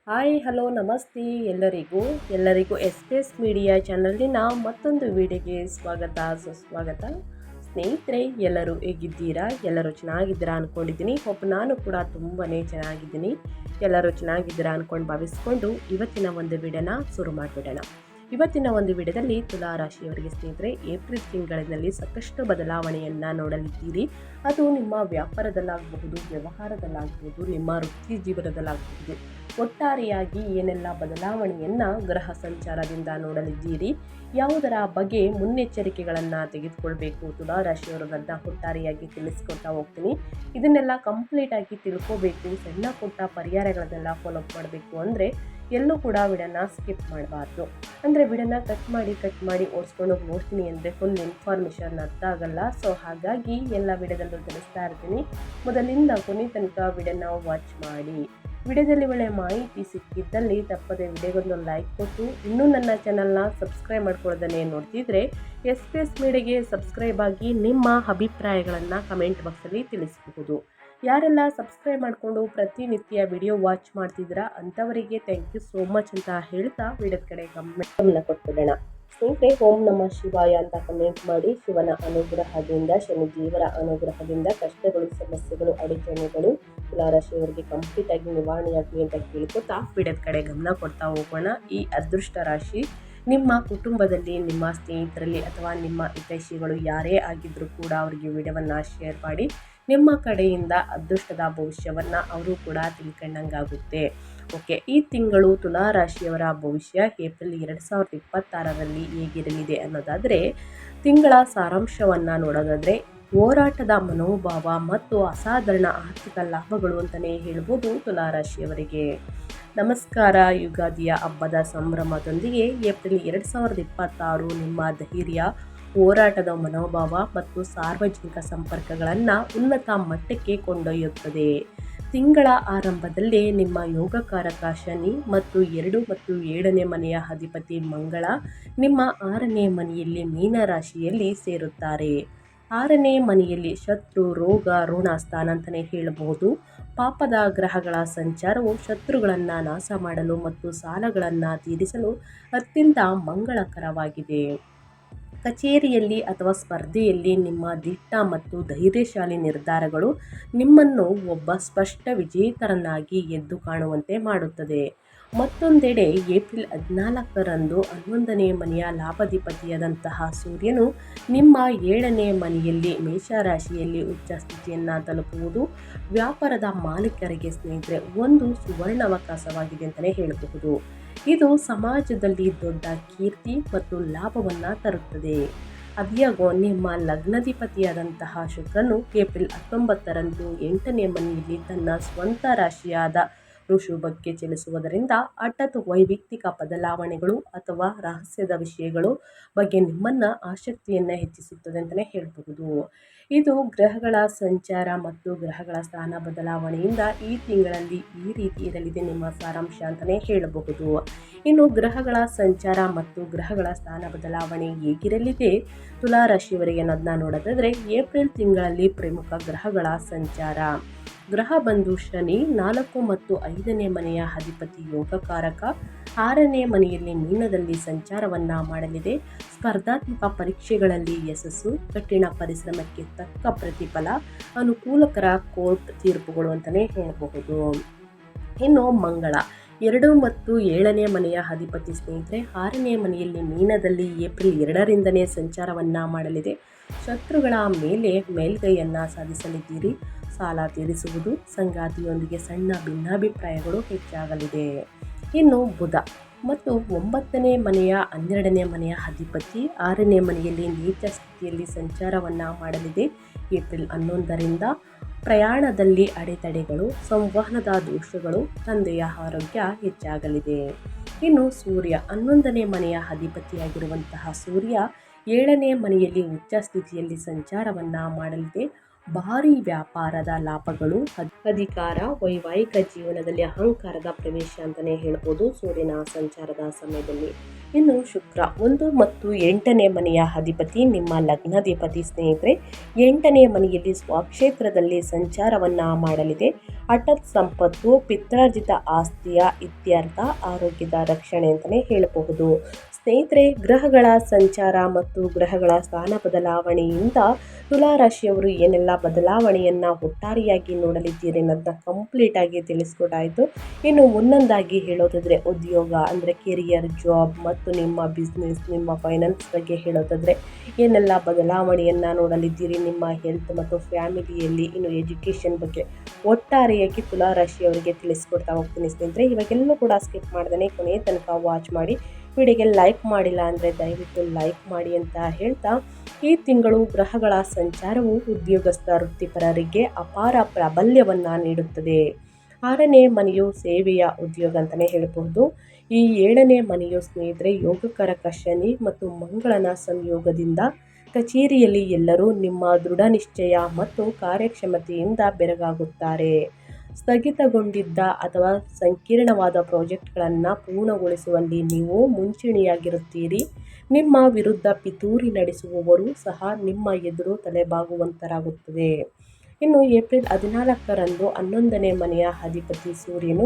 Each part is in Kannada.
ಹಾಯ್ ಹಲೋ ನಮಸ್ತೆ ಎಲ್ಲರಿಗೂ ಎಸ್ ಮೀಡಿಯಾ ಚಾನಲ್ನ ಮತ್ತೊಂದು ವಿಡಿಯೋಗೆ ಸುಸ್ವಾಗತ. ಸ್ನೇಹಿತರೆ, ಎಲ್ಲರೂ ಹೇಗಿದ್ದೀರಾ? ಎಲ್ಲರೂ ಚೆನ್ನಾಗಿದ್ದೀರಾ ಅಂದ್ಕೊಂಡಿದ್ದೀನಿ. ನಾನು ಕೂಡ ತುಂಬಾ ಚೆನ್ನಾಗಿದ್ದೀನಿ. ಎಲ್ಲರೂ ಚೆನ್ನಾಗಿದ್ದೀರಾ ಅಂದ್ಕೊಂಡು ಭಾವಿಸ್ಕೊಂಡು ಇವತ್ತಿನ ಒಂದು ವಿಡಿಯೋನ ಶುರು ಮಾಡಿಬಿಡೋಣ. ಇವತ್ತಿನ ಒಂದು ವಿಡಿಯೋದಲ್ಲಿ ತುಲಾ ರಾಶಿಯವರಿಗೆ ಸ್ನೇಹಿತರೆ, ಏಪ್ರಿಲ್ ತಿಂಗಳಿನಲ್ಲಿ ಸಾಕಷ್ಟು ಬದಲಾವಣೆಯನ್ನು ನೋಡಲಿದ್ದೀರಿ. ಅದು ನಿಮ್ಮ ವ್ಯಾಪಾರದಲ್ಲಾಗಬಹುದು, ವ್ಯವಹಾರದಲ್ಲಾಗಬಹುದು, ನಿಮ್ಮ ವೃತ್ತಿ ಜೀವನದಲ್ಲಾಗಬಹುದು. ಒಟ್ಟಾರೆಯಾಗಿ ಏನೆಲ್ಲ ಬದಲಾವಣೆಯನ್ನು ಗ್ರಹ ಸಂಚಾರದಿಂದ ನೋಡಲಿದ್ದೀರಿ, ಯಾವುದರ ಬಗ್ಗೆ ಮುನ್ನೆಚ್ಚರಿಕೆಗಳನ್ನು ತೆಗೆದುಕೊಳ್ಬೇಕು ತುಲಾ ರಾಶಿಯವರನ್ನ ಒಟ್ಟಾರೆಯಾಗಿ ತಿಳಿಸ್ಕೊಡ್ತಾ ಹೋಗ್ತೀನಿ. ಇದನ್ನೆಲ್ಲ ಕಂಪ್ಲೀಟಾಗಿ ತಿಳ್ಕೋಬೇಕು, ಸಣ್ಣ ಪುಟ್ಟ ಪರಿಹಾರಗಳನ್ನೆಲ್ಲ ಫಾಲೋ ಮಾಡಬೇಕು ಅಂದರೆ ಎಲ್ಲೂ ಕೂಡ ವಿಡಿಯೋನ ಸ್ಕಿಪ್ ಮಾಡಬಾರ್ದು. ಅಂದರೆ ವಿಡಿಯೋನ ಕಟ್ ಮಾಡಿ ಓಡಿಸ್ಕೊಂಡು ನೋಡ್ತೀನಿ ಅಂದರೆ ಫುಲ್ ಇನ್ಫಾರ್ಮೇಷನ್ ಅರ್ಥ ಆಗಲ್ಲ. ಸೊ ಹಾಗಾಗಿ ಎಲ್ಲ ವಿಡಿಯೋದಲ್ಲೂ ತಿಳಿಸ್ತಾ ಇರ್ತೀನಿ. ಮೊದಲಿಂದ ಕೊನೆ ತನಕ ವಿಡಿಯೋನ ವಾಚ್ ಮಾಡಿ. ವಿಡಿಯೋದಲ್ಲಿ ಒಳ್ಳೆಯ ಮಾಹಿತಿ ಸಿಕ್ಕಿದ್ದಲ್ಲಿ ತಪ್ಪದೆ ವಿಡಿಯೋಗೊಂದು ಲೈಕ್ ಕೊಟ್ಟು, ಇನ್ನೂ ನನ್ನ ಚಾನಲ್ನ ಸಬ್ಸ್ಕ್ರೈಬ್ ಮಾಡ್ಕೊಳ್ಳೋದನ್ನೇ ನೋಡ್ತಿದ್ರೆ ಎಸ್ ಮೀಡಿಯಾಗೆ ಸಬ್ಸ್ಕ್ರೈಬ್ ಆಗಿ ನಿಮ್ಮ ಅಭಿಪ್ರಾಯಗಳನ್ನು ಕಮೆಂಟ್ ಬಾಕ್ಸಲ್ಲಿ ತಿಳಿಸಬಹುದು. ಯಾರೆಲ್ಲ ಸಬ್ಸ್ಕ್ರೈಬ್ ಮಾಡಿಕೊಂಡು ಪ್ರತಿನಿತ್ಯ ವಿಡಿಯೋ ವಾಚ್ ಮಾಡ್ತಿದ್ದೀರಾ ಅಂಥವರಿಗೆ ಥ್ಯಾಂಕ್ ಯು ಸೋ ಮಚ್ ಅಂತ ಹೇಳ್ತಾ ವಿಡಿಯೋದ ಕಡೆ ಗಮನ ಕೊಟ್ಬಿಡೋಣ. ಸ್ನೇಹಿತರೆ, ಓಂ ನಮಃ ಶಿವಾಯ ಅಂತ ಕಮೆಂಟ್ ಮಾಡಿ. ಶಿವನ ಅನುಗ್ರಹದಿಂದ, ಶನಿ ದೇವರ ಅನುಗ್ರಹದಿಂದ ಕಷ್ಟಗಳು, ಸಮಸ್ಯೆಗಳು, ಅಡಚಣೆಗಳು ತುಲಾರಾಶಿಯವರಿಗೆ ಕಂಪ್ಲೀಟ್ ಆಗಿ ನಿವಾರಣೆಯಾಗಲಿ ಅಂತ ಕೇಳ್ಕೊತಾ ವಿಡಿಯೋದ ಕಡೆ ಗಮನ ಕೊಡ್ತಾ ಹೋಗೋಣ. ಈ ಅದೃಷ್ಟ ರಾಶಿ ನಿಮ್ಮ ಕುಟುಂಬದಲ್ಲಿ, ನಿಮ್ಮ ಸ್ನೇಹಿತರಲ್ಲಿ ಅಥವಾ ನಿಮ್ಮ ಹಿತೈಷಿಗಳು ಯಾರೇ ಆಗಿದ್ರೂ ಕೂಡ ಅವರಿಗೆ ವಿಡಿಯೋವನ್ನು ಶೇರ್ ಮಾಡಿ. ನಿಮ್ಮ ಕಡೆಯಿಂದ ಅದೃಷ್ಟದ ಭವಿಷ್ಯವನ್ನು ಅವರು ಕೂಡ ತಿಳ್ಕೊಂಡಂಗಾಗುತ್ತೆ. ಓಕೆ, ಈ ತಿಂಗಳು ತುಲಾ ರಾಶಿಯವರ ಭವಿಷ್ಯ ಏಪ್ರಿಲ್ 2026ರಲ್ಲಿ ಹೇಗಿರಲಿದೆ ಅನ್ನೋದಾದರೆ, ತಿಂಗಳ ಸಾರಾಂಶವನ್ನು ನೋಡೋದಾದರೆ ಹೋರಾಟದ ಮನೋಭಾವ ಮತ್ತು ಅಸಾಧಾರಣ ಆರ್ಥಿಕ ಲಾಭಗಳು ಅಂತಲೇ ಹೇಳ್ಬೋದು ತುಲಾ ರಾಶಿಯವರಿಗೆ. ನಮಸ್ಕಾರ. ಯುಗಾದಿಯ ಹಬ್ಬದ ಸಂಭ್ರಮದೊಂದಿಗೆ ಏಪ್ರಿಲ್ 2026 ನಿಮ್ಮ ಧೈರ್ಯ, ಹೋರಾಟದ ಮನೋಭಾವ ಮತ್ತು ಸಾರ್ವಜನಿಕ ಸಂಪರ್ಕಗಳನ್ನು ಉನ್ನತ ಮಟ್ಟಕ್ಕೆ ಕೊಂಡೊಯ್ಯುತ್ತದೆ. ತಿಂಗಳ ಆರಂಭದಲ್ಲೇ ನಿಮ್ಮ ಯೋಗಕಾರಕ ಶನಿ ಮತ್ತು 2 ಮತ್ತು 7ನೇ ಮನೆಯ ಅಧಿಪತಿ ಮಂಗಳ ನಿಮ್ಮ 6ನೇ ಮನೆಯಲ್ಲಿ ಮೀನರಾಶಿಯಲ್ಲಿ ಸೇರುತ್ತಾರೆ. 6ನೇ ಮನೆಯಲ್ಲಿ ಶತ್ರು, ರೋಗ, ಋಣ ಸ್ಥಾನ ಅಂತಲೇ ಹೇಳಬಹುದು. ಪಾಪದ ಗ್ರಹಗಳ ಸಂಚಾರವು ಶತ್ರುಗಳನ್ನು ನಾಶ ಮಾಡಲು ಮತ್ತು ಸಾಲಗಳನ್ನು ತೀರಿಸಲು ಅತ್ಯಂತ ಮಂಗಳಕರವಾಗಿದೆ. ಕಚೇರಿಯಲ್ಲಿ ಅಥವಾ ಸ್ಪರ್ಧೆಯಲ್ಲಿ ನಿಮ್ಮ ದಿಟ್ಟ ಮತ್ತು ಧೈರ್ಯಶಾಲಿ ನಿರ್ಧಾರಗಳು ನಿಮ್ಮನ್ನು ಒಬ್ಬ ಸ್ಪಷ್ಟ ವಿಜೇತರನ್ನಾಗಿ ಎದ್ದು ಕಾಣುವಂತೆ ಮಾಡುತ್ತದೆ. ಮತ್ತೊಂದೆಡೆ ಏಪ್ರಿಲ್ 14ರಂದು 11ನೇ ಮನೆಯ ಲಾಭಾಧಿಪತಿಯಾದಂತಹ ಸೂರ್ಯನು ನಿಮ್ಮ 7ನೇ ಮನೆಯಲ್ಲಿ ಮೇಷರಾಶಿಯಲ್ಲಿ ಉಚ್ಚ ಸ್ಥಿತಿಯನ್ನು ತಲುಪುವುದು ವ್ಯಾಪಾರದ ಮಾಲೀಕರಿಗೆ ಸ್ನೇಹಿತರೆ ಒಂದು ಸುವರ್ಣಾವಕಾಶವಾಗಿದೆ ಅಂತಲೇ ಹೇಳಬಹುದು. ಇದು ಸಮಾಜದಲ್ಲಿ ದೊಡ್ಡ ಕೀರ್ತಿ ಮತ್ತು ಲಾಭವನ್ನು ತರುತ್ತದೆ. ಅದ್ಯಾಗೋ ನಿಮ್ಮ ಲಗ್ನಾಧಿಪತಿಯಾದಂತಹ ಶುಕ್ರನು ಏಪ್ರಿಲ್ 19ರಂದು 8ನೇ ಮನೆಯಲ್ಲಿ ತನ್ನ ಸ್ವಂತ ರಾಶಿಯಾದ ಋಷಭಕ್ಕೆ ಚಲಿಸುವುದರಿಂದ ಹಠಾತ್ ವೈಯಕ್ತಿಕ ಬದಲಾವಣೆಗಳು ಅಥವಾ ರಹಸ್ಯದ ವಿಷಯಗಳು ಬಗ್ಗೆ ನಿಮ್ಮನ್ನು ಆಸಕ್ತಿಯನ್ನು ಹೆಚ್ಚಿಸುತ್ತದೆ ಅಂತಲೇ ಹೇಳಬಹುದು. ಇದು ಗ್ರಹಗಳ ಸಂಚಾರ ಮತ್ತು ಗ್ರಹಗಳ ಸ್ಥಾನ ಬದಲಾವಣೆಯಿಂದ ಈ ತಿಂಗಳಲ್ಲಿ ಈ ರೀತಿ ಇರಲಿದೆ ನಿಮ್ಮ ಸಾರಾಂಶ ಅಂತಲೇ ಹೇಳಬಹುದು. ಇನ್ನು ಗ್ರಹಗಳ ಸಂಚಾರ ಮತ್ತು ಗ್ರಹಗಳ ಸ್ಥಾನ ಬದಲಾವಣೆ ಹೇಗಿರಲಿದೆ ತುಲಾ ರಾಶಿಯವರಿಗೆ ಅನ್ನೋದನ್ನ ನೋಡೋದಾದರೆ, ಏಪ್ರಿಲ್ ತಿಂಗಳಲ್ಲಿ ಪ್ರಮುಖ ಗ್ರಹಗಳ ಸಂಚಾರ. ಗ್ರಹ ಬಂದು ಶನಿ 4 ಮತ್ತು 5ನೇ ಮನೆಯ ಅಧಿಪತಿ ಯೋಗಕಾರಕ 6ನೇ ಮನೆಯಲ್ಲಿ ಮೀನದಲ್ಲಿ ಸಂಚಾರವನ್ನು ಮಾಡಲಿದೆ. ಸ್ಪರ್ಧಾತ್ಮಕ ಪರೀಕ್ಷೆಗಳಲ್ಲಿ ಯಶಸ್ಸು, ಕಠಿಣ ಪರಿಶ್ರಮಕ್ಕೆ ತಕ್ಕ ಪ್ರತಿಫಲ, ಅನುಕೂಲಕರ ಕೋರ್ಟ್ ತೀರ್ಪುಗಳು ಅಂತಲೇ ಹೇಳಬಹುದು. ಇನ್ನು ಮಂಗಳ 2 ಮತ್ತು 7ನೇ ಮನೆಯ ಅಧಿಪತಿ ಸ್ನೇಹಿತರೆ 6ನೇ ಮನೆಯಲ್ಲಿ ಮೀನದಲ್ಲಿ ಏಪ್ರಿಲ್ 2ರಿಂದನೇ ಸಂಚಾರವನ್ನು ಮಾಡಲಿದೆ. ಶತ್ರುಗಳ ಮೇಲೆ ಮೇಲ್ಗೈಯನ್ನು ಸಾಧಿಸಲಿದ್ದೀರಿ. ಸಾಲ ತೀರಿಸುವುದು, ಸಂಗಾತಿಯೊಂದಿಗೆ ಸಣ್ಣ ಭಿನ್ನಾಭಿಪ್ರಾಯಗಳು ಹೆಚ್ಚಾಗಲಿದೆ. ಇನ್ನು ಬುಧ ಮತ್ತು 9ನೇ ಮನೆಯ 12ನೇ ಮನೆಯ ಅಧಿಪತಿ 6ನೇ ಮನೆಯಲ್ಲಿ ನೀಚ ಸ್ಥಿತಿಯಲ್ಲಿ ಸಂಚಾರವನ್ನು ಮಾಡಲಿದೆ. ಏಪ್ರಿಲ್ 11ರಿಂದ ಪ್ರಯಾಣದಲ್ಲಿ ಅಡೆತಡೆಗಳು, ಸಂವಹನದ ದೋಷಗಳು, ತಂದೆಯ ಆರೋಗ್ಯ ಹೆಚ್ಚಾಗಲಿದೆ. ಇನ್ನು ಸೂರ್ಯ 11ನೇ ಮನೆಯ ಅಧಿಪತಿಯಾಗಿರುವಂತಹ ಸೂರ್ಯ 7ನೇ ಮನೆಯಲ್ಲಿ ಉಚ್ಚ ಸ್ಥಿತಿಯಲ್ಲಿ ಸಂಚಾರವನ್ನು ಮಾಡಲಿದೆ. ಭಾರೀ ವ್ಯಾಪಾರದ ಲಾಭಗಳು, ಅಧಿಕಾರ, ವೈವಾಹಿಕ ಜೀವನದಲ್ಲಿ ಅಹಂಕಾರದ ಪ್ರವೇಶ ಅಂತಲೇ ಹೇಳ್ಬೋದು ಸೂರ್ಯನ ಸಂಚಾರದ ಸಮಯದಲ್ಲಿ. ಇನ್ನು ಶುಕ್ರ 1 ಮತ್ತು 8ನೇ ಮನೆಯ ಅಧಿಪತಿ ನಿಮ್ಮ ಲಗ್ನಾಧಿಪತಿ ಸ್ನೇಹಿತರೆ. 8ನೇ ಮನೆಯಲ್ಲಿ ಸ್ವಕ್ಷೇತ್ರದಲ್ಲಿ ಸಂಚಾರವನ್ನು ಮಾಡಲಿದೆ. ಹಠಾತ್ ಸಂಪತ್ತು, ಪಿತ್ರಾರ್ಜಿತ ಆಸ್ತಿಯ ಇತ್ಯರ್ಥ, ಆರೋಗ್ಯದ ರಕ್ಷಣೆ ಅಂತಲೇ ಹೇಳಬಹುದು ಸ್ನೇಹಿತರೆ. ಗ್ರಹಗಳ ಸಂಚಾರ ಮತ್ತು ಗ್ರಹಗಳ ಸ್ಥಾನ ಬದಲಾವಣೆಯಿಂದ ತುಲಾರಾಶಿಯವರು ಏನೆಲ್ಲ ಬದಲಾವಣೆಯನ್ನು ಒಟ್ಟಾರೆಯಾಗಿ ನೋಡಲಿದ್ದೀರಿ ಅನ್ನೋದನ್ನ ಕಂಪ್ಲೀಟ್ ಆಗಿ ತಿಳಿಸ್ಕೊಟ್ಟಾಯಿತು. ಇನ್ನು ಒಂದೊಂದಾಗಿ ಹೇಳೋದಾದರೆ ಉದ್ಯೋಗ ಅಂದರೆ ಕೆರಿಯರ್, ಜಾಬ್ ಮತ್ತು ನಿಮ್ಮ ಬಿಸ್ನೆಸ್, ನಿಮ್ಮ ಫೈನಾನ್ಸ್ ಬಗ್ಗೆ ಹೇಳೋದಾದರೆ ಏನೆಲ್ಲ ಬದಲಾವಣೆಯನ್ನು ನೋಡಲಿದ್ದೀರಿ, ನಿಮ್ಮ ಹೆಲ್ತ್ ಮತ್ತು ಫ್ಯಾಮಿಲಿಯಲ್ಲಿ, ಇನ್ನು ಎಜುಕೇಷನ್ ಬಗ್ಗೆ ಒಟ್ಟಾರೆಯಾಗಿ ತುಲಾರಾಶಿಯವರಿಗೆ ತಿಳಿಸ್ಕೊಡ್ತಾ ಹೋಗ್ತೀನಿ ಸ್ನೇಹಿತರೆ. ಇವಾಗೆಲ್ಲೂ ಕೂಡ ಸ್ಕಿಪ್ ಮಾಡ್ದೇ ಕೊನೆಯ ತನಕ ವಾಚ್ ಮಾಡಿ. ವಿಡಿಯೋಗೆ ಲೈಕ್ ಮಾಡಿಲ್ಲ ಅಂದರೆ ದಯವಿಟ್ಟು ಲೈಕ್ ಮಾಡಿ ಅಂತ ಹೇಳ್ತಾ, ಈ ತಿಂಗಳು ಗ್ರಹಗಳ ಸಂಚಾರವು ಉದ್ಯೋಗಸ್ಥ ವೃತ್ತಿಪರರಿಗೆ ಅಪಾರ ಪ್ರಾಬಲ್ಯವನ್ನು ನೀಡುತ್ತದೆ. 6ನೇ ಮನೆಯು ಸೇವೆಯ ಉದ್ಯೋಗ ಅಂತಲೇ ಹೇಳಬಹುದು. ಈ 7ನೇ ಮನೆಯು ಸ್ನೇಹಿತರೆ ಯೋಗಕಾರಕ ಶನಿ ಮತ್ತು ಮಂಗಳನ ಸಂಯೋಗದಿಂದ ಕಚೇರಿಯಲ್ಲಿ ಎಲ್ಲರೂ ನಿಮ್ಮ ದೃಢ ನಿಶ್ಚಯ ಮತ್ತು ಕಾರ್ಯಕ್ಷಮತೆಯಿಂದ ಬೆರಗಾಗುತ್ತಾರೆ. ಸ್ಥಗಿತಗೊಂಡಿದ್ದ ಅಥವಾ ಸಂಕೀರ್ಣವಾದ ಪ್ರಾಜೆಕ್ಟ್ಗಳನ್ನು ಪೂರ್ಣಗೊಳಿಸುವಲ್ಲಿ ನೀವು ಮುಂಚೂಣಿಯಾಗಿರುತ್ತೀರಿ. ನಿಮ್ಮ ವಿರುದ್ಧ ಪಿತೂರಿ ನಡೆಸುವವರು ಸಹ ನಿಮ್ಮ ಎದುರು ತಲೆಬಾಗುವಂತರಾಗುತ್ತದೆ. ಇನ್ನು ಏಪ್ರಿಲ್ 14ರಂದು 11ನೇ ಮನೆಯ ಅಧಿಪತಿ ಸೂರ್ಯನು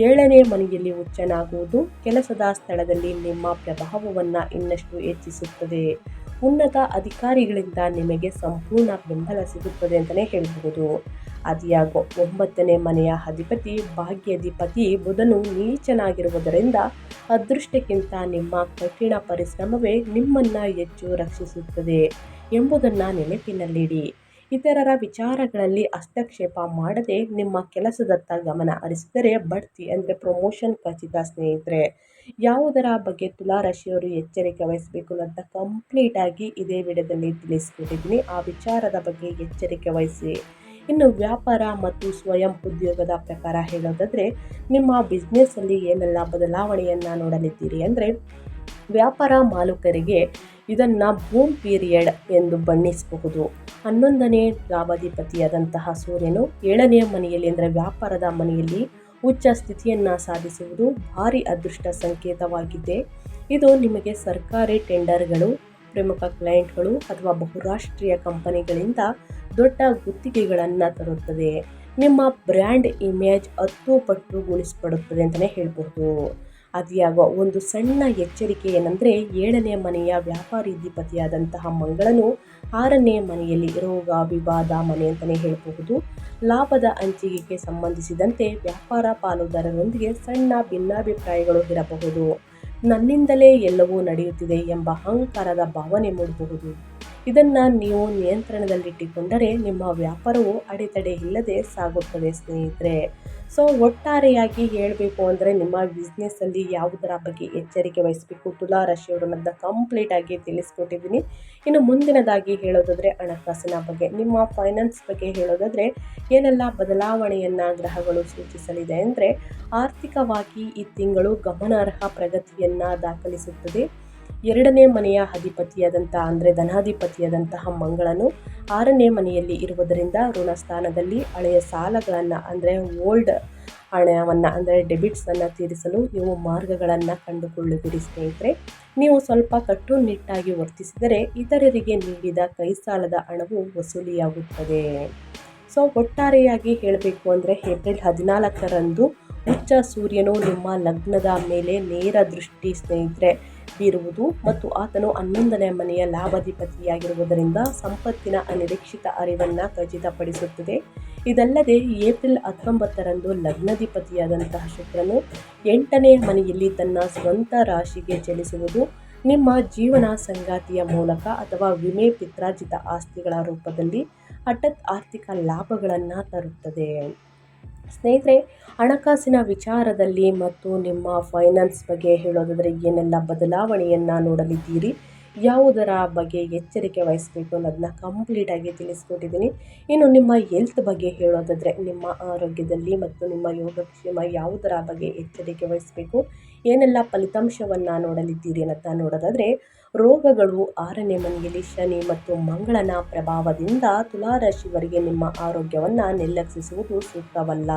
7ನೇ ಮನೆಯಲ್ಲಿ ಉಚ್ಚನಾಗುವುದು ಕೆಲಸದ ಸ್ಥಳದಲ್ಲಿ ನಿಮ್ಮ ಪ್ರಭಾವವನ್ನು ಇನ್ನಷ್ಟು ಹೆಚ್ಚಿಸುತ್ತದೆ. ಉನ್ನತ ಅಧಿಕಾರಿಗಳಿಂದ ನಿಮಗೆ ಸಂಪೂರ್ಣ ಬೆಂಬಲ ಸಿಗುತ್ತದೆ ಅಂತಲೇ ಹೇಳಬಹುದು. ಆದಾಗ್ಯೂ 9ನೇ ಮನೆಯ ಅಧಿಪತಿ ಭಾಗ್ಯಾಧಿಪತಿ ಬುಧನು ನೀಚನಾಗಿರುವುದರಿಂದ ಅದೃಷ್ಟಕ್ಕಿಂತ ನಿಮ್ಮ ಕಠಿಣ ಪರಿಶ್ರಮವೇ ನಿಮ್ಮನ್ನು ಹೆಚ್ಚು ರಕ್ಷಿಸುತ್ತದೆ ಎಂಬುದನ್ನು ನೆನಪಿನಲ್ಲಿಡಿ. ಇತರರ ವಿಚಾರಗಳಲ್ಲಿ ಹಸ್ತಕ್ಷೇಪ ಮಾಡದೆ ನಿಮ್ಮ ಕೆಲಸದತ್ತ ಗಮನ ಹರಿಸಿದರೆ ಬಡ್ತಿ ಅಂದರೆ ಪ್ರಮೋಷನ್ ಖಚಿತ ಸ್ನೇಹಿತರೆ. ಯಾವುದರ ಬಗ್ಗೆ ತುಲಾರಾಶಿಯವರು ಎಚ್ಚರಿಕೆ ವಹಿಸಬೇಕು ಅನ್ನೋದನ್ನ ಕಂಪ್ಲೀಟಾಗಿ ಇದೇ ವಿಡಿಯೋದಲ್ಲಿ ತಿಳಿಸ್ಕೊಟ್ಟಿದ್ದೀನಿ. ಆ ವಿಚಾರದ ಬಗ್ಗೆ ಎಚ್ಚರಿಕೆ ವಹಿಸಿ. ಇನ್ನು ವ್ಯಾಪಾರ ಮತ್ತು ಸ್ವಯಂ ಉದ್ಯೋಗದ ಪ್ರಕಾರ ಹೇಳೋದಾದರೆ ನಿಮ್ಮ ಬಿಸ್ನೆಸ್ಸಲ್ಲಿ ಏನೆಲ್ಲ ಬದಲಾವಣೆಯನ್ನು ನೋಡಲಿದ್ದೀರಿ ಅಂದರೆ, ವ್ಯಾಪಾರ ಮಾಲೀಕರಿಗೆ ಇದನ್ನು ಬೂಮ್ ಪೀರಿಯಡ್ ಎಂದು ಬಣ್ಣಿಸಬಹುದು. 11ನೇ ಲಾಭಾಧಿಪತಿಯಾದಂತಹ ಸೂರ್ಯನು 7ನೇ ಮನೆಯಲ್ಲಿ ಅಂದರೆ ವ್ಯಾಪಾರದ ಮನೆಯಲ್ಲಿ ಉಚ್ಚ ಸ್ಥಿತಿಯನ್ನು ಸಾಧಿಸುವುದು ಭಾರಿ ಅದೃಷ್ಟ ಸಂಕೇತವಾಗಿದೆ. ಇದು ನಿಮಗೆ ಸರ್ಕಾರಿ ಟೆಂಡರ್ಗಳು, ಪ್ರಮುಖ ಕ್ಲೈಂಟ್ಗಳು ಅಥವಾ ಬಹುರಾಷ್ಟ್ರೀಯ ಕಂಪನಿಗಳಿಂದ ದೊಡ್ಡ ಗುತ್ತಿಗೆಗಳನ್ನು ತರುತ್ತದೆ. ನಿಮ್ಮ ಬ್ರ್ಯಾಂಡ್ ಇಮೇಜ್ 10 ಪಟ್ಟು ಗುಣಿಸಲ್ಪಡುತ್ತದೆ ಅಂತಲೇ ಹೇಳ್ಬೋದು. ಆದಾಗ್ಯೂ ಒಂದು ಸಣ್ಣ ಎಚ್ಚರಿಕೆ ಏನೆಂದರೆ, 7ನೇ ಮನೆಯ ವ್ಯಾಪಾರಾಧಿಪತಿಯಾದಂತಹ ಮಂಗಳನು 6ನೇ ಮನೆಯಲ್ಲಿ ರೋಗ ವಿವಾದ ಮನೆ ಅಂತಲೇ ಹೇಳಬಹುದು. ಲಾಭದ ಹಂಚಿಕೆಗೆ ಸಂಬಂಧಿಸಿದಂತೆ ವ್ಯಾಪಾರ ಪಾಲುದಾರರೊಂದಿಗೆ ಸಣ್ಣ ಭಿನ್ನಾಭಿಪ್ರಾಯಗಳು ಇರಬಹುದು. ನನ್ನಿಂದಲೇ ಎಲ್ಲವೂ ನಡೆಯುತ್ತಿದೆ ಎಂಬ ಅಹಂಕಾರದ ಭಾವನೆ ಮೂಡಬಹುದು. ಇದನ್ನು ನೀವು ನಿಯಂತ್ರಣದಲ್ಲಿಟ್ಟುಕೊಂಡರೆ ನಿಮ್ಮ ವ್ಯಾಪಾರವು ಅಡೆತಡೆ ಇಲ್ಲದೆ ಸಾಗುತ್ತದೆ ಸ್ನೇಹಿತರೆ. ಸೊ ಒಟ್ಟಾರೆಯಾಗಿ ಹೇಳಬೇಕು ಅಂದರೆ ನಿಮ್ಮ ಬಿಸ್ನೆಸ್ಸಲ್ಲಿ ಯಾವುದರ ಬಗ್ಗೆ ಎಚ್ಚರಿಕೆ ವಹಿಸಬೇಕು ತುಲಾರಾಶಿಯವರು ಅನ್ನೋದನ್ನ ಕಂಪ್ಲೀಟಾಗಿ ತಿಳಿಸ್ಕೊಟ್ಟಿದ್ದೀನಿ. ಇನ್ನು ಮುಂದಿನದಾಗಿ ಹೇಳೋದಾದರೆ ಹಣಕಾಸಿನ ಬಗ್ಗೆ, ನಿಮ್ಮ ಫೈನಾನ್ಸ್ ಬಗ್ಗೆ ಹೇಳೋದಾದರೆ ಏನೆಲ್ಲ ಬದಲಾವಣೆಯನ್ನು ಗ್ರಹಗಳು ಸೂಚಿಸಲಿದೆ ಅಂದರೆ, ಆರ್ಥಿಕವಾಗಿ ಈ ತಿಂಗಳು ಗಮನಾರ್ಹ ಪ್ರಗತಿಯನ್ನು ದಾಖಲಿಸುತ್ತದೆ. 2ನೇ ಮನೆಯ ಅಧಿಪತಿಯಾದಂತಹ ಅಂದರೆ ಧನಾಧಿಪತಿಯಾದಂತಹ ಮಂಗಳನು 6ನೇ ಮನೆಯಲ್ಲಿ ಇರುವುದರಿಂದ ಋಣ ಸ್ಥಾನದಲ್ಲಿ ಹಳೆಯ ಸಾಲಗಳನ್ನು ಅಂದರೆ ಓಲ್ಡ್ ಹಣವನ್ನು ಅಂದರೆ ಡೆಬಿಟ್ಸನ್ನು ತೀರಿಸಲು ನೀವು ಮಾರ್ಗಗಳನ್ನು ಕಂಡುಕೊಳ್ಳುವಿರಿ ಸ್ನೇಹಿತರೆ. ನೀವು ಸ್ವಲ್ಪ ಕಟ್ಟುನಿಟ್ಟಾಗಿ ವರ್ತಿಸಿದರೆ ಇತರರಿಗೆ ನೀಡಿದ ಕೈ ಸಾಲದ ಹಣವು ವಸೂಲಿಯಾಗುತ್ತದೆ. ಸೊ ಒಟ್ಟಾರೆಯಾಗಿ ಹೇಳಬೇಕು ಅಂದರೆ ಏಪ್ರಿಲ್ 14ರಂದು ಉಚ್ಚ ಸೂರ್ಯನು ನಿಮ್ಮ ಲಗ್ನದ ಮೇಲೆ ನೇರ ದೃಷ್ಟಿ ಸ್ನೇಹಿತರೆ ಬೀರುವುದು ಮತ್ತು ಆತನು 11ನೇ ಮನೆಯ ಲಾಭಾಧಿಪತಿಯಾಗಿರುವುದರಿಂದ ಸಂಪತ್ತಿನ ಅನಿರೀಕ್ಷಿತ ಅರಿವನ್ನು ಖಚಿತಪಡಿಸುತ್ತದೆ. ಇದಲ್ಲದೆ ಏಪ್ರಿಲ್ 19ರಂದು ಲಗ್ನಾಧಿಪತಿಯಾದಂತಹ ಶುಕ್ರನು 8ನೇ ಮನೆಯಲ್ಲಿ ತನ್ನ ಸ್ವಂತ ರಾಶಿಗೆ ಚಲಿಸುವುದು ನಿಮ್ಮ ಜೀವನ ಸಂಗಾತಿಯ ಮೂಲಕ ಅಥವಾ ವಿಮೆ, ಪಿತ್ರಾರ್ಜಿತ ಆಸ್ತಿಗಳ ರೂಪದಲ್ಲಿ ಹಠಾತ್ ಆರ್ಥಿಕ ಲಾಭಗಳನ್ನು ತರುತ್ತದೆ. ಸ್ನೇಹಿತರೆ, ಹಣಕಾಸಿನ ವಿಚಾರದಲ್ಲಿ ಮತ್ತು ನಿಮ್ಮ ಫೈನಾನ್ಸ್ ಬಗ್ಗೆ ಹೇಳೋದಾದರೆ ಏನೆಲ್ಲ ಬದಲಾವಣೆಯನ್ನು ನೋಡಲಿದ್ದೀರಿ, ಯಾವುದರ ಬಗ್ಗೆ ಎಚ್ಚರಿಕೆ ವಹಿಸಬೇಕು ಅನ್ನೋದನ್ನ ಕಂಪ್ಲೀಟಾಗಿ ತಿಳಿಸ್ಕೊಟ್ಟಿದ್ದೀನಿ. ಇನ್ನು ನಿಮ್ಮ ಹೆಲ್ತ್ ಬಗ್ಗೆ ಹೇಳೋದಾದರೆ ನಿಮ್ಮ ಆರೋಗ್ಯದಲ್ಲಿ ಮತ್ತು ನಿಮ್ಮ ಯೋಗಕ್ಷೇಮ ಯಾವುದರ ಬಗ್ಗೆ ಎಚ್ಚರಿಕೆ ವಹಿಸಬೇಕು, ಏನೆಲ್ಲ ಫಲಿತಾಂಶವನ್ನು ನೋಡಲಿದ್ದೀರಿ ಅನ್ನೋದನ್ನ ನೋಡೋದಾದರೆ, ರೋಗಗಳು 6ನೇ ಮನೆಯಲ್ಲಿ ಶನಿ ಮತ್ತು ಮಂಗಳನ ಪ್ರಭಾವದಿಂದ ತುಲಾರಾಶಿಯವರಿಗೆ ನಿಮ್ಮ ಆರೋಗ್ಯವನ್ನು ನಿರ್ಲಕ್ಷಿಸುವುದು ಸೂಕ್ತವಲ್ಲ.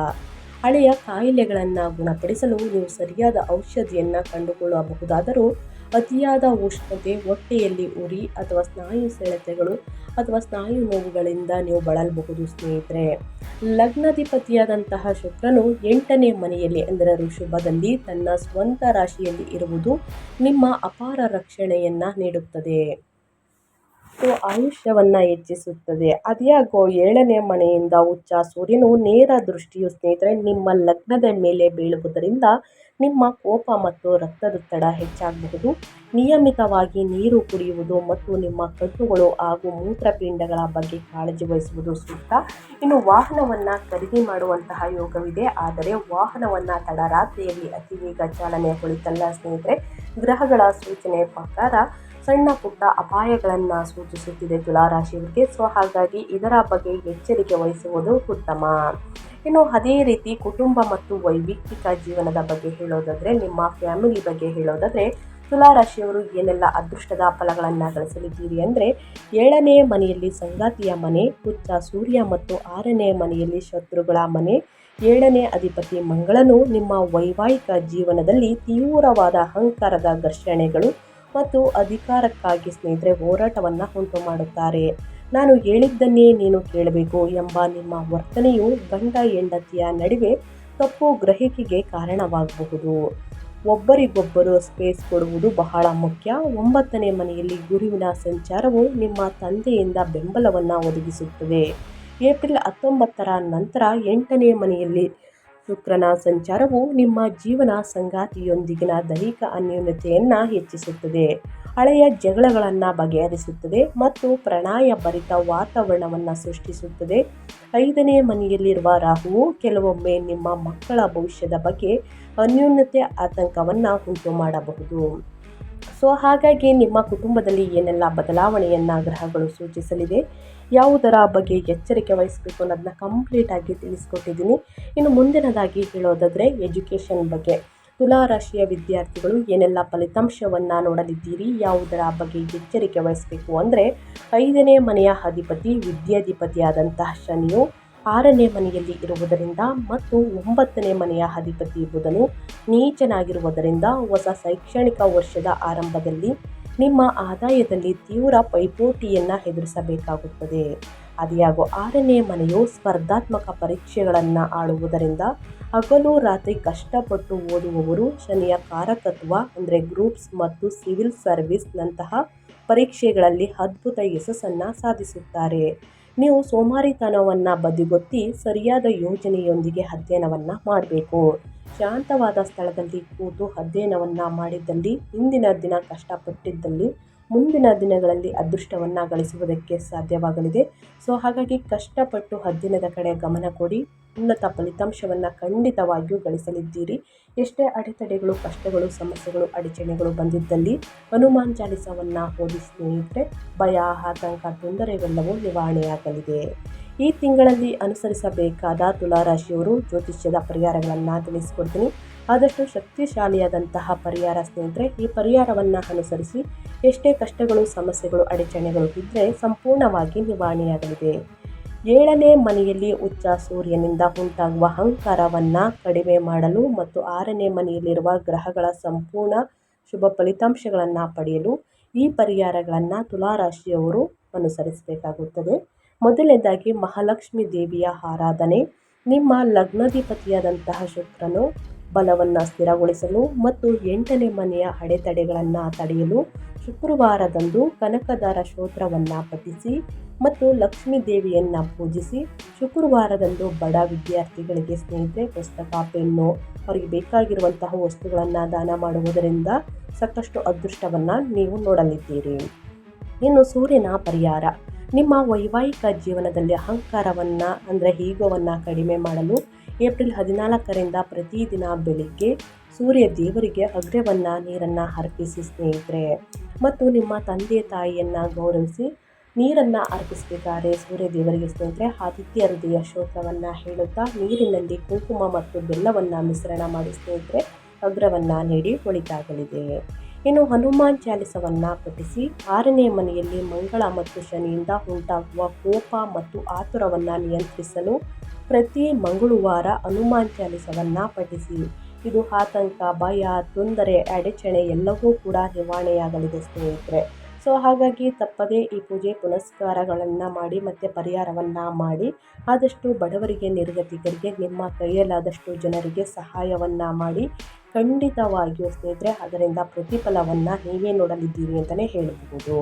ಹಳೆಯ ಕಾಯಿಲೆಗಳನ್ನು ಗುಣಪಡಿಸಲು ನೀವು ಸರಿಯಾದ ಔಷಧಿಯನ್ನು ಕಂಡುಕೊಳ್ಳಬಹುದಾದರೂ ಅತಿಯಾದ ಉಷ್ಣತೆ, ಹೊಟ್ಟೆಯಲ್ಲಿ ಉರಿ ಅಥವಾ ಸ್ನಾಯು ಸೆಳೆತಗಳು ಅಥವಾ ಸ್ನಾಯು ನೋವುಗಳಿಂದ ನೀವು ಬಳಲಬಹುದು ಸ್ನೇಹಿತರೆ. ಲಗ್ನಾಧಿಪತಿಯಾದಂತಹ ಶುಕ್ರನು 8ನೇ ಮನೆಯಲ್ಲಿ ಅಂದರೆ ಋಷಭದಲ್ಲಿ ತನ್ನ ಸ್ವಂತ ರಾಶಿಯಲ್ಲಿ ಇರುವುದು ನಿಮ್ಮ ಅಪಾರ ರಕ್ಷಣೆಯನ್ನು ನೀಡುತ್ತದೆ. ಆಯುಷ್ಯವನ್ನು ಹೆಚ್ಚಿಸುತ್ತದೆ. ಅದ್ಯಾಗೋ 7ನೇ ಮನೆಯಿಂದ ಉಚ್ಚ ಸೂರ್ಯನು ನೇರ ದೃಷ್ಟಿಯು ಸ್ನೇಹಿತರೆ ನಿಮ್ಮ ಲಗ್ನದ ಮೇಲೆ ಬೀಳುವುದರಿಂದ ನಿಮ್ಮ ಕೋಪ ಮತ್ತು ರಕ್ತದೊತ್ತಡ ಹೆಚ್ಚಾಗಬಹುದು. ನಿಯಮಿತವಾಗಿ ನೀರು ಕುಡಿಯುವುದು ಮತ್ತು ನಿಮ್ಮ ಕಣ್ಣುಗಳು ಹಾಗೂ ಮೂತ್ರಪಿಂಡಗಳ ಬಗ್ಗೆ ಕಾಳಜಿ ವಹಿಸುವುದು ಸೂಕ್ತ. ಇನ್ನು ವಾಹನವನ್ನು ಖರೀದಿ ಮಾಡುವಂತಹ ಯೋಗವಿದೆ. ಆದರೆ ವಾಹನವನ್ನು ತಡರಾತ್ರಿಯಲ್ಲಿ ಅತಿ ವೇಗ ಚಾಲನೆ ಕುಳಿತಲ್ಲ ಸ್ನೇಹಿತರೆ. ಗ್ರಹಗಳ ಸೂಚನೆ ಪ್ರಕಾರ ಸಣ್ಣ ಪುಟ್ಟ ಅಪಾಯಗಳನ್ನು ಸೂಚಿಸುತ್ತಿದೆ ತುಲಾರಾಶಿಯವರಿಗೆ. ಹಾಗಾಗಿ ಇದರ ಬಗ್ಗೆ ಎಚ್ಚರಿಕೆ ವಹಿಸುವುದು ಉತ್ತಮ. ಇನ್ನು ಅದೇ ರೀತಿ ಕುಟುಂಬ ಮತ್ತು ವೈಯಕ್ತಿಕ ಜೀವನದ ಬಗ್ಗೆ ಹೇಳೋದಾದರೆ, ನಿಮ್ಮ ಫ್ಯಾಮಿಲಿ ಬಗ್ಗೆ ಹೇಳೋದಾದರೆ, ತುಲಾರಾಶಿಯವರು ಏನೆಲ್ಲ ಅದೃಷ್ಟದ ಫಲಗಳನ್ನು ಗಳಿಸಲಿದ್ದೀರಿ ಅಂದರೆ, 7ನೇ ಮನೆಯಲ್ಲಿ ಸಂಗಾತಿಯ ಮನೆ, ಉಚ್ಚ ಸೂರ್ಯ ಮತ್ತು 6ನೇ ಮನೆಯಲ್ಲಿ ಶತ್ರುಗಳ ಮನೆ. 7ನೇ ಅಧಿಪತಿ ಮಂಗಳನು ನಿಮ್ಮ ವೈವಾಹಿಕ ಜೀವನದಲ್ಲಿ ತೀವ್ರವಾದ ಅಹಂಕಾರದ ಘರ್ಷಣೆಗಳು ಮತ್ತು ಅಧಿಕಾರಕ್ಕಾಗಿ ಸ್ನೇಹಿತರೆ ಹೋರಾಟವನ್ನು ಉಂಟು ಮಾಡುತ್ತಾರೆ. ನಾನು ಹೇಳಿದ್ದನ್ನೇ ನೀನು ಕೇಳಬೇಕು ಎಂಬ ನಿಮ್ಮ ವರ್ತನೆಯು ಗಂಡ ಹೆಂಡತಿಯ ನಡುವೆ ತಪ್ಪು ಗ್ರಹಿಕೆಗೆ ಕಾರಣವಾಗಬಹುದು. ಒಬ್ಬರಿಗೊಬ್ಬರು ಸ್ಪೇಸ್ ಕೊಡುವುದು ಬಹಳ ಮುಖ್ಯ. 9ನೇ ಮನೆಯಲ್ಲಿ ಗುರುವಿನ ಸಂಚಾರವು ನಿಮ್ಮ ತಂದೆಯಿಂದ ಬೆಂಬಲವನ್ನು ಒದಗಿಸುತ್ತದೆ. ಏಪ್ರಿಲ್ 19ರ ನಂತರ 8ನೇ ಮನೆಯಲ್ಲಿ ಶುಕ್ರನ ಸಂಚಾರವು ನಿಮ್ಮ ಜೀವನ ಸಂಗಾತಿಯೊಂದಿಗಿನ ದೈಹಿಕ ಅನ್ಯೋನ್ಯತೆಯನ್ನು ಹೆಚ್ಚಿಸುತ್ತದೆ, ಹಳೆಯ ಜಗಳಗಳನ್ನು ಬಗೆಹರಿಸುತ್ತದೆ ಮತ್ತು ಪ್ರಣಯ ಭರಿತ ವಾತಾವರಣವನ್ನು ಸೃಷ್ಟಿಸುತ್ತದೆ. 5ನೇ ಮನೆಯಲ್ಲಿರುವ ರಾಹುವು ಕೆಲವೊಮ್ಮೆ ನಿಮ್ಮ ಮಕ್ಕಳ ಭವಿಷ್ಯದ ಬಗ್ಗೆ ಅನ್ಯೋನ್ಯತೆ ಆತಂಕವನ್ನು ಉಂಟು ಮಾಡಬಹುದು. ಹಾಗಾಗಿ ನಿಮ್ಮ ಕುಟುಂಬದಲ್ಲಿ ಏನೆಲ್ಲ ಬದಲಾವಣೆಯನ್ನು ಗ್ರಹಗಳು ಸೂಚಿಸಲಿದೆ, ಯಾವುದರ ಬಗ್ಗೆ ಎಚ್ಚರಿಕೆ ವಹಿಸಬೇಕು ಅನ್ನೋದನ್ನ ಕಂಪ್ಲೀಟಾಗಿ ತಿಳಿಸ್ಕೊಟ್ಟಿದ್ದೀನಿ. ಇನ್ನು ಮುಂದಿನದಾಗಿ ಹೇಳೋದಾದರೆ ಎಜುಕೇಷನ್ ಬಗ್ಗೆ. ತುಲಾರಾಶಿಯ ವಿದ್ಯಾರ್ಥಿಗಳು ಏನೆಲ್ಲ ಫಲಿತಾಂಶವನ್ನು ನೋಡಲಿದ್ದೀರಿ, ಯಾವುದರ ಬಗ್ಗೆ ಎಚ್ಚರಿಕೆ ವಹಿಸಬೇಕು ಅಂದರೆ, 5ನೇ ಮನೆಯ ಅಧಿಪತಿ ವಿದ್ಯಾಧಿಪತಿಯಾದಂತಹ ಶನಿಯು 6ನೇ ಮನೆಯಲ್ಲಿ ಇರುವುದರಿಂದ ಮತ್ತು 9ನೇ ಮನೆಯ ಅಧಿಪತಿ ಬುಧನು ನೀಚನಾಗಿರುವುದರಿಂದ ಹೊಸ ಶೈಕ್ಷಣಿಕ ವರ್ಷದ ಆರಂಭದಲ್ಲಿ ನಿಮ್ಮ ಆದಾಯದಲ್ಲಿ ತೀವ್ರ ಪೈಪೋಟಿಯನ್ನು ಎದುರಿಸಬೇಕಾಗುತ್ತದೆ. ಅದ್ಯಾಗೋ 6ನೇ ಮನೆಯು ಸ್ಪರ್ಧಾತ್ಮಕ ಪರೀಕ್ಷೆಗಳನ್ನು ಆಳುವುದರಿಂದ ಹಗಲು ರಾತ್ರಿ ಕಷ್ಟಪಟ್ಟು ಓದುವವರು ಶನಿಯ ಕಾರಕತ್ವ ಅಂದರೆ ಗ್ರೂಪ್ಸ್ ಮತ್ತು ಸಿವಿಲ್ ಸರ್ವಿಸ್ನಂತಹ ಪರೀಕ್ಷೆಗಳಲ್ಲಿ ಅದ್ಭುತ ಯಶಸ್ಸನ್ನು ಸಾಧಿಸುತ್ತಾರೆ. ನೀವು ಸೋಮಾರಿತನವನ್ನು ಬದಿಗೊತ್ತಿ ಸರಿಯಾದ ಯೋಜನೆಯೊಂದಿಗೆ ಅಧ್ಯಯನವನ್ನು ಮಾಡಬೇಕು. ಶಾಂತವಾದ ಸ್ಥಳದಲ್ಲಿ ಕೂತು ಅಧ್ಯಯನವನ್ನು ಮಾಡಿದ್ದಲ್ಲಿ, ಇಂದಿನ ದಿನ ಕಷ್ಟಪಟ್ಟಿದ್ದಲ್ಲಿ ಮುಂದಿನ ದಿನಗಳಲ್ಲಿ ಅದೃಷ್ಟವನ್ನು ಗಳಿಸುವುದಕ್ಕೆ ಸಾಧ್ಯವಾಗಲಿದೆ. ಹಾಗಾಗಿ ಕಷ್ಟಪಟ್ಟು ಅಧ್ಯಯನದ ಕಡೆ ಗಮನ ಕೊಡಿ, ಉನ್ನತ ಫಲಿತಾಂಶವನ್ನು ಖಂಡಿತವಾಗಿಯೂ ಗಳಿಸಲಿದ್ದೀರಿ. ಎಷ್ಟೇ ಅಡೆತಡೆಗಳು, ಕಷ್ಟಗಳು, ಸಮಸ್ಯೆಗಳು, ಅಡಚಣೆಗಳು ಬಂದಿದ್ದಲ್ಲಿ ಹನುಮಾನ್ ಚಾಲಿಸವನ್ನು ಓದಿ ಸ್ನೇಹಿತರೆ, ಭಯ, ಆತಂಕ, ತೊಂದರೆಗಳೆಲ್ಲವೂ ನಿವಾರಣೆಯಾಗಲಿದೆ. ಈ ತಿಂಗಳಲ್ಲಿ ಅನುಸರಿಸಬೇಕಾದ ತುಲಾರಾಶಿಯವರು ಜ್ಯೋತಿಷ್ಯದ ಪರಿಹಾರಗಳನ್ನು ತಿಳಿಸ್ಕೊಡ್ತೀನಿ. ಆದಷ್ಟು ಶಕ್ತಿಶಾಲಿಯಾದಂತಹ ಪರಿಹಾರ ಸ್ನೇಹಿತರೆ. ಈ ಪರಿಹಾರವನ್ನು ಅನುಸರಿಸಿ ಎಷ್ಟೇ ಕಷ್ಟಗಳು, ಸಮಸ್ಯೆಗಳು, ಅಡಚಣೆಗಳು ಇದ್ದರೆ ಸಂಪೂರ್ಣವಾಗಿ ನಿವಾರಣೆಯಾಗಲಿದೆ. 7ನೇ ಮನೆಯಲ್ಲಿ ಉಚ್ಚ ಸೂರ್ಯನಿಂದ ಉಂಟಾಗುವ ಅಹಂಕಾರವನ್ನು ಕಡಿಮೆ ಮಾಡಲು ಮತ್ತು 6ನೇ ಮನೆಯಲ್ಲಿರುವ ಗ್ರಹಗಳ ಸಂಪೂರ್ಣ ಶುಭ ಫಲಿತಾಂಶಗಳನ್ನು ಪಡೆಯಲು ಈ ಪರಿಹಾರಗಳನ್ನು ತುಲಾರಾಶಿಯವರು ಅನುಸರಿಸಬೇಕಾಗುತ್ತದೆ. ಮೊದಲನೇದಾಗಿ ಮಹಾಲಕ್ಷ್ಮೀ ದೇವಿಯ ಆರಾಧನೆ. ನಿಮ್ಮ ಲಗ್ನಾಧಿಪತಿಯಾದಂತಹ ಶುಕ್ರನು ಬಲವನ್ನು ಸ್ಥಿರಗೊಳಿಸಲು ಮತ್ತು 8ನೇ ಮನೆಯ ಅಡೆತಡೆಗಳನ್ನು ತಡೆಯಲು ಶುಕ್ರವಾರದಂದು ಕನಕದಾರ ಸ್ತೋತ್ರವನ್ನು ಪಠಿಸಿ ಮತ್ತು ಲಕ್ಷ್ಮೀ ದೇವಿಯನ್ನು ಪೂಜಿಸಿ. ಶುಕ್ರವಾರದಂದು ಬಡ ವಿದ್ಯಾರ್ಥಿಗಳಿಗೆ ಸ್ನೇಹಿತರೆ ಪುಸ್ತಕ, ಪೆನ್ನು, ಅವರಿಗೆ ಬೇಕಾಗಿರುವಂತಹ ವಸ್ತುಗಳನ್ನು ದಾನ ಮಾಡುವುದರಿಂದ ಸಾಕಷ್ಟು ಅದೃಷ್ಟವನ್ನು ನೀವು ನೋಡಲಿದ್ದೀರಿ. ಇನ್ನು ಸೂರ್ಯನ ಪರಿಹಾರ. ನಿಮ್ಮ ವೈವಾಹಿಕ ಜೀವನದಲ್ಲಿ ಅಹಂಕಾರವನ್ನು ಅಂದರೆ ಈಗೋವನ್ನು ಕಡಿಮೆ ಮಾಡಲು ಏಪ್ರಿಲ್ 14ರಿಂದ ಪ್ರತಿದಿನ ಬೆಳಿಗ್ಗೆ ಸೂರ್ಯ ದೇವರಿಗೆ ಅಗ್ರ್ಯವನ್ನು ನೀರನ್ನು ಅರ್ಪಿಸಿ ಸ್ನೇಹಿತರೆ. ಮತ್ತು ನಿಮ್ಮ ತಂದೆ ತಾಯಿಯನ್ನು ಗೌರವಿಸಿ ನೀರನ್ನು ಅರ್ಪಿಸಬೇಕಾದ್ರೆ ಸೂರ್ಯ ದೇವರಿಗೆ ಸ್ನೇಹಿತರೆ ಆದಿತ್ಯ ಹೃದಯ ಸ್ತೋತ್ರವನ್ನು ಹೇಳುತ್ತಾ ನೀರಿನಲ್ಲಿ ಕುಂಕುಮ ಮತ್ತು ಬೆಲ್ಲವನ್ನು ಮಿಶ್ರಣ ಮಾಡಿ ಸ್ನೇಹಿತರೆ ಅಗ್ರವನ್ನು ನೀಡಿ ಒಳಿತಾಗಲಿದೆ. ಇನ್ನು ಹನುಮಾನ್ ಚಾಲಿಸವನ್ನು ಪಠಿಸಿ. 6ನೇ ಮನೆಯಲ್ಲಿ ಮಂಗಳ ಮತ್ತು ಶನಿಯಿಂದ ಉಂಟಾಗುವ ಕೋಪ ಮತ್ತು ಆತುರವನ್ನು ನಿಯಂತ್ರಿಸಲು ಪ್ರತಿ ಮಂಗಳವಾರ ಹನುಮಾನ್ ಚಾಲಿಸವನ್ನು ಪಠಿಸಿ. ಇದು ಆತಂಕ, ಭಯ, ತೊಂದರೆ, ಅಡಚಣೆ ಎಲ್ಲವೂ ಕೂಡ ನಿವಾರಣೆಯಾಗಲಿದೆ ಸ್ನೇಹಿತರೆ. ಸೊ ಹಾಗಾಗಿ ತಪ್ಪದೇ ಈ ಪೂಜೆ ಪುನಸ್ಕಾರಗಳನ್ನು ಮಾಡಿ ಮತ್ತು ಪರಿಹಾರವನ್ನು ಮಾಡಿ ಆದಷ್ಟು ಬಡವರಿಗೆ, ನಿರ್ಗತಿಕರಿಗೆ, ನಿಮ್ಮ ಕೈಯಲ್ಲಾದಷ್ಟು ಜನರಿಗೆ ಸಹಾಯವನ್ನು ಮಾಡಿ. ಖಂಡಿತವಾಗಿಯೂ ಸ್ನೇಹಿತರೆ ಅದರಿಂದ ಪ್ರತಿಫಲವನ್ನು ನೀವೇ ನೋಡಲಿದ್ದೀರಿ ಅಂತಲೇ ಹೇಳಬಹುದು.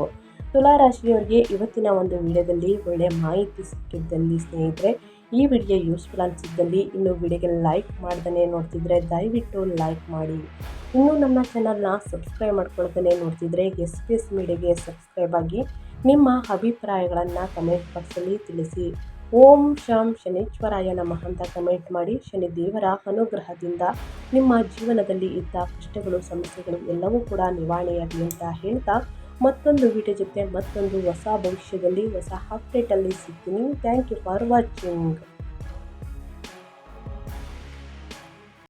ತುಲಾರಾಶಿಯವರಿಗೆ ಇವತ್ತಿನ ಒಂದು ವಿಡಿಯೋದಲ್ಲಿ ಒಳ್ಳೆಯ ಮಾಹಿತಿ ಸಿಕ್ಕಿದ್ದಲ್ಲಿ ಸ್ನೇಹಿತರೆ, ಈ ವಿಡಿಯೋ ಯೂಸ್ಫುಲ್ ಅನಿಸಿದ್ದಲ್ಲಿ ಇನ್ನು ವಿಡಿಯೋಗೆ ಲೈಕ್ ಮಾಡ್ದೇ ನೋಡ್ತಿದ್ರೆ ದಯವಿಟ್ಟು ಲೈಕ್ ಮಾಡಿ. ಇನ್ನೂ ನಮ್ಮ ಚಾನಲ್ನ ಸಬ್ಸ್ಕ್ರೈಬ್ ಮಾಡ್ಕೊಳ್ದೇ ನೋಡ್ತಿದ್ರೆ SPS ಮೀಡಿಯಾಗೆ ಸಬ್ಸ್ಕ್ರೈಬ್ ಆಗಿ ನಿಮ್ಮ ಅಭಿಪ್ರಾಯಗಳನ್ನು ಕಮೆಂಟ್ ಬಾಕ್ಸಲ್ಲಿ ತಿಳಿಸಿ. ಓಂ ಶಂ ಶನೀಶ್ವರಾಯ ನಮಃ ಅಂತ ಕಮೆಂಟ್ ಮಾಡಿ. ಶನಿದೇವರ ಅನುಗ್ರಹದಿಂದ ನಿಮ್ಮ ಜೀವನದಲ್ಲಿ ಇದ್ದ ಕಷ್ಟಗಳು, ಸಮಸ್ಯೆಗಳು ಎಲ್ಲವೂ ಕೂಡ ನಿವಾರಣೆಯಾಗಲಿ ಅಂತ ಹೇಳ್ತಾ ಮತ್ತೊಂದು ವಿಡಿಯೋ ಜೊತೆ ಮತ್ತೊಂದು ಹೊಸ ಭವಿಷ್ಯದಲ್ಲಿ ಹೊಸ ಅಪ್ಡೇಟಲ್ಲಿ ಸಿಗ್ತೀನಿ. Thank you for watching.